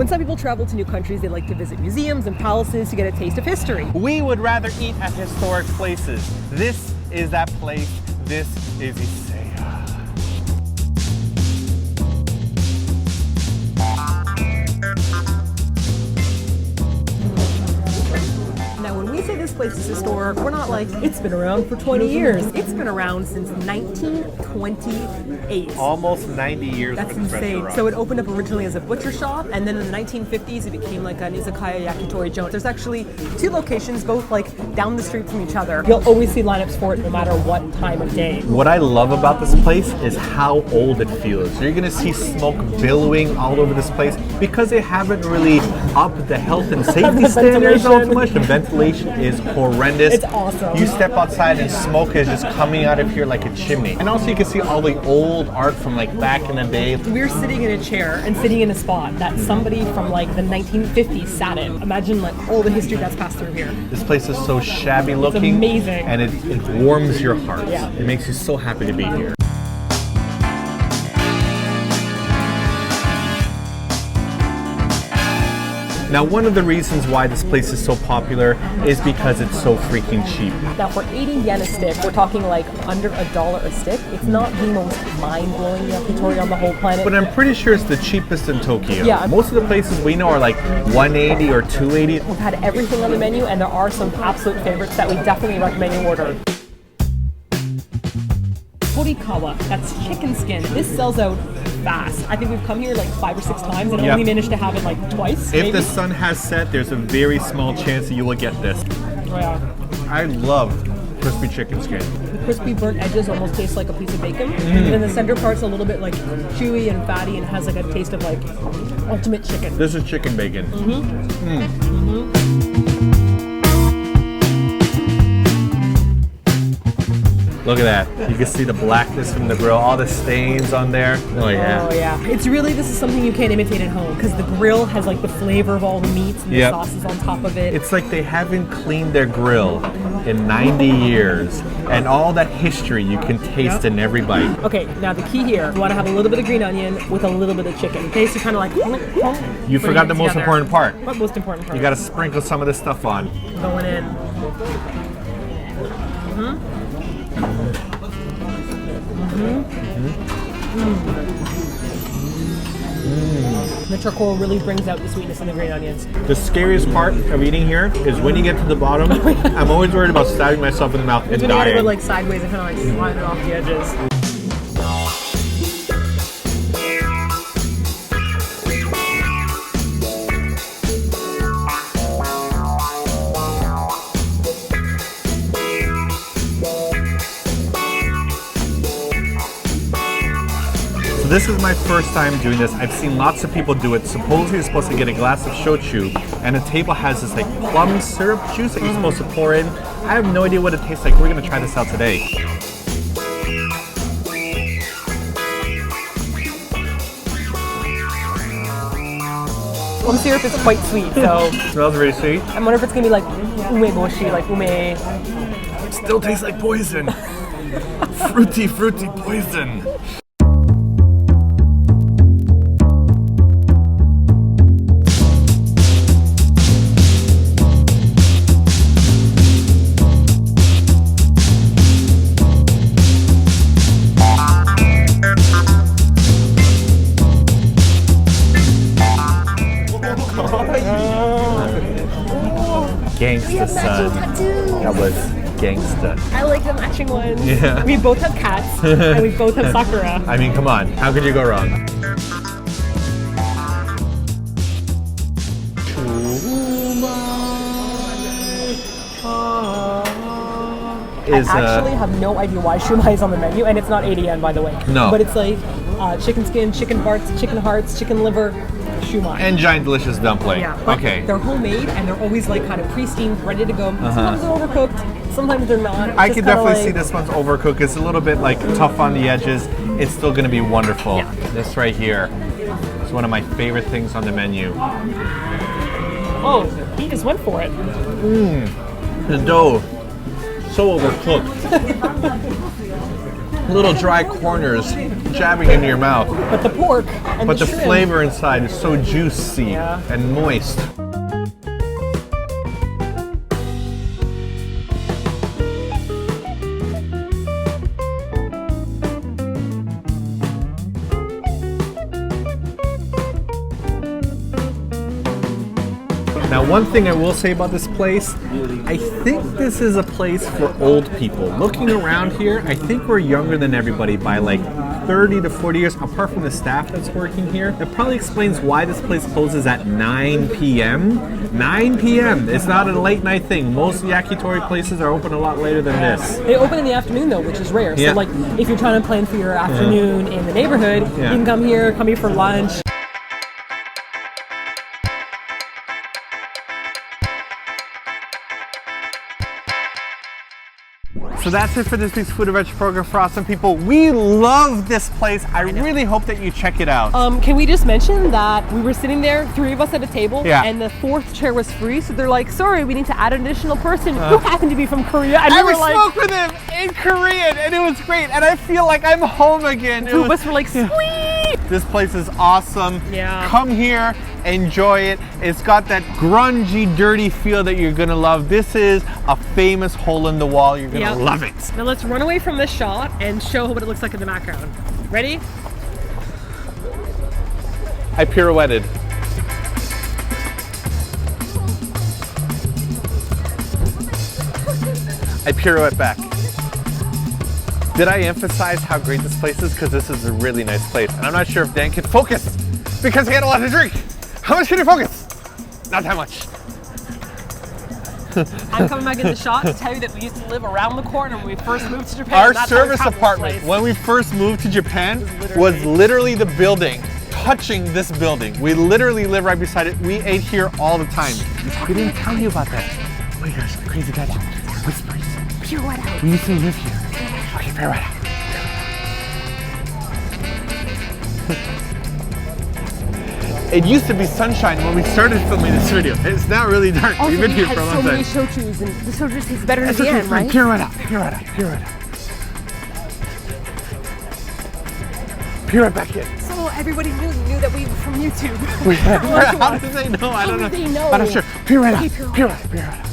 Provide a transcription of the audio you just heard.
When some people travel to new countries, they like to visit museums and palaces to get a taste of history. We would rather eat at historic places. This is that place. This is Iseya. Now, when we say this place is historic, we're not like, it's been around for 20 years. It's been around since 1928. Almost 90 years. That's insane. So it opened up originally as a butcher shop, and then in the 1950s, it became like an izakaya yakitori joint. There's actually 2 locations, both like down the street from each other. You'll always see lineups for it no matter what time of day. What I love about this place is how old it feels. You're gonna see smoke billowing all over this place because they haven't really upped the health and safety standards all too much. The ventilation is horrendous. It's awesome. You step outside and smoke is just coming out of here like a chimney. And also you can see all the old art from like back in the day. We're sitting in a chair and sitting in a spot that somebody from like the 1950s sat in. Imagine like all the history that's passed through here. This place is so shabby looking. It's amazing. And it warms your heart. Yeah. It makes you so happy to be here. Now, one of the reasons why this place is so popular is because it's so freaking cheap. Now, for 80 yen a stick, we're talking like under $1 a stick. It's not the most mind-blowing yakitori on the whole planet. But I'm pretty sure it's the cheapest in Tokyo. Yeah. Most of the places we know are like 180 or 280. We've had everything on the menu, and there are some absolute favorites that we definitely recommend you order. Horikawa, that's chicken skin. This sells out fast. I think we've come here like 5 or 6 times and only managed to have it like twice. If maybe. the sun has set, there's a very small chance that you will get this. Oh, yeah. I love crispy chicken skin. The crispy burnt edges almost taste like a piece of bacon. And then the center part's a little bit like chewy and fatty and has like a taste of like ultimate chicken. This is chicken bacon. Look at that. You can see the blackness from the grill, all the stains on there. Oh yeah. Oh yeah. It's really, this is something you can't imitate at home because the grill has like the flavor of all the meats and the sauces on top of it. It's like they haven't cleaned their grill in 90 years. And all that history you can taste in every bite. Okay, now the key here, you want to have a little bit of green onion with a little bit of chicken. Okay, so kind of like... You forgot the most important part. What most important part? You got to sprinkle some of this stuff on. Going in. The charcoal really brings out the sweetness in the green onions. The scariest part of eating here is when you get to the bottom. I'm always worried about stabbing myself in the mouth and dying. dying. You go like sideways and kind of like slide it off the edges. This is my first time doing this. I've seen lots of people do it. Supposedly you're supposed to get a glass of shochu, and the table has this like plum syrup juice that you're supposed to pour in. I have no idea what it tastes like. We're gonna try this out today. Plum syrup is quite sweet, so... Smells really sweet. I wonder if it's gonna be like umeboshi, like ume... It still tastes like poison. Fruity poison. Gangsta, son. That was Gangsta. I like the matching ones. Yeah. We both have cats, and we both have Sakura. I mean, come on. How could you go wrong? I actually have no idea why shumai is on the menu, and it's not 80 yen, by the way. No. But it's like chicken skin, chicken hearts, chicken liver, shumai. And giant delicious dumpling. Yeah. But Okay. they're homemade, and they're always like kind of pre-steamed, ready to go. Sometimes they're overcooked, sometimes they're not. I can definitely see this one's overcooked. It's a little bit like tough on the edges. It's still going to be wonderful. Yeah. This right here is one of my favorite things on the menu. Oh, he just went for it. The dough, so overcooked. little dry corners jabbing into your mouth. But the pork and But the shrimp, flavor inside is so juicy and moist. Now, one thing I will say about this place, I think this is a place for old people. Looking around here, I think we're younger than everybody by like 30 to 40 years, apart from the staff that's working here. That probably explains why this place closes at 9 p.m. 9 p.m. It's not a late night thing. Most yakitori places are open a lot later than this. They open in the afternoon though, which is rare. Yeah. So like if you're trying to plan for your afternoon in the neighborhood, you can come here for lunch. So that's it for this week's Food Adventure program for awesome people. We love this place. I really hope that you check it out. Can we just mention that we were sitting there, 3 of us at a table, Yeah. and the 4th chair was free, so they're like, sorry, we need to add an additional person who happened to be from Korea. And I we were like, spoke with him in Korean and it was great and I feel like I'm home again. 2 of us were like, sweet! This place is awesome. Yeah. Come here, enjoy it. It's got that grungy, dirty feel that you're gonna love. This is a famous hole in the wall. You're gonna love it. Now let's run away from this shot and show what it looks like in the background. Ready? I pirouetted. I pirouette back. Did I emphasize how great this place is? Because this is a really nice place. And I'm not sure if Dan can focus because he had a lot to drink. How much can he focus? Not that much. I'm coming back in the shot to tell you that we used to live around the corner when we first moved to Japan. Our That's how we service found this apartment, place. when we first moved to Japan, was literally the building, touching this building. We literally live right beside it. We ate here all the time. We didn't tell you about that. Oh my gosh, crazy gadget. Whispers. Pirouette out. We used to live here. Okay, pirouette out. It used to be sunshine when we started filming this video. It's now really dark. Also, We've been we here had for a so long many time. shochus, and the shochu tastes better at It's the okay, end, fine. right? Pirouette out, pirouette out, pirouette out. Pirouette back in. So everybody knew that we were from YouTube. How did they know? I don't know. How did they know? I'm not sure. Pirouette out, Okay, pirouette. pirouette out, pirouette out.